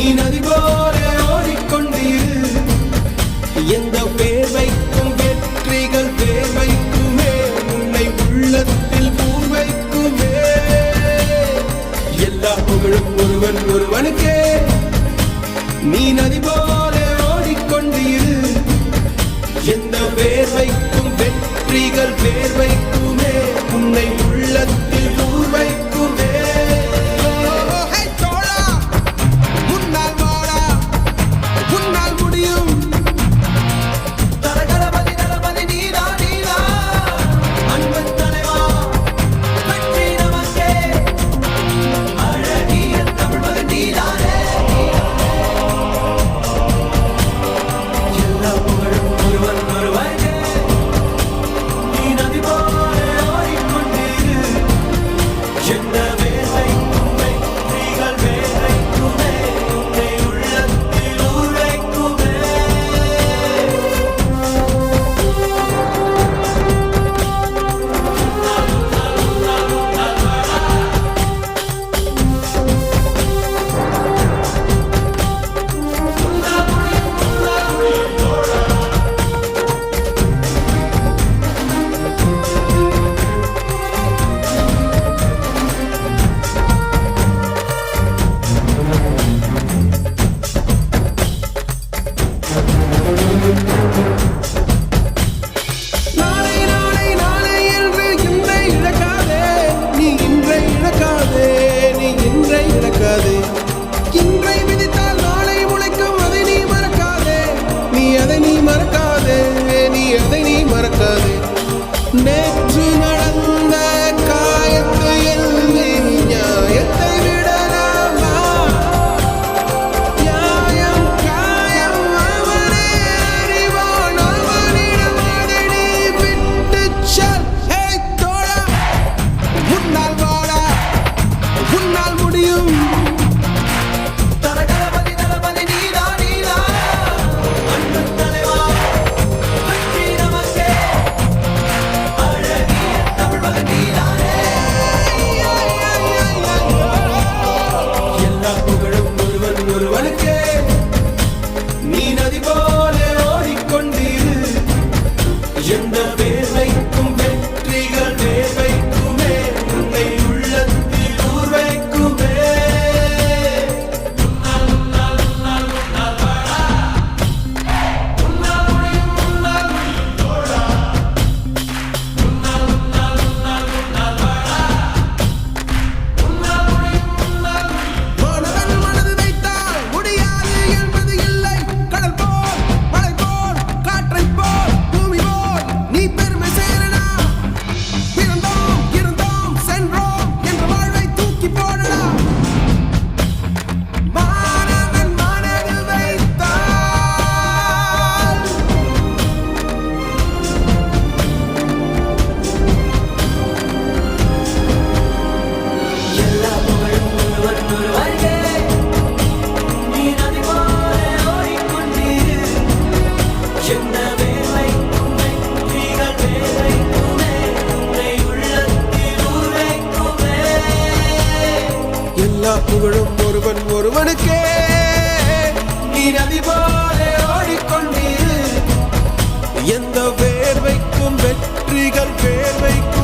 நீ நதி போல ஓடிக்கொண்டீரு. எந்த வேர்வைக்கும் வெற்றிகள் வேர்வைக்குமே, உன்னை உள்ளத்தில் பூர்வைக்குமே. எல்லா புகழும் ஒருவன் ஒருவனுக்கே. நீ நதி போல ஓடிக்கொண்டீரு. எந்த வேர்வைக்கும் வெற்றிகள் வேர்வைக்குமே, உன்னை உள்ளத்தில் பூர்வைக்குமே. நேற்று நடந்த காயத்தை எண்ணி நியாயத்தை விடலாமா? நியாயம் காயம் அவனே அறிவான், அவனிடம் அதை நீ விட்டுச் செல். ஏய் தோழா, உன்னால் வாழ உன்னால் முடியும். நீ நதி போல ஓடிக்கொண்டீரு. எந்த வேர்வைக்கும் வெற்றிகள் வேர்வைக்குமே, உன்னை உள்ளத்தில் ஊர்வைக்குமே. எல்லா புகழும் ஒருவன் ஒருவனுக்கே. நீ நதி போல ஓடிக்கொண்டீரு. எந்த வேர்வைக்கும் வெற்றிகள் வேர்வைக்கும்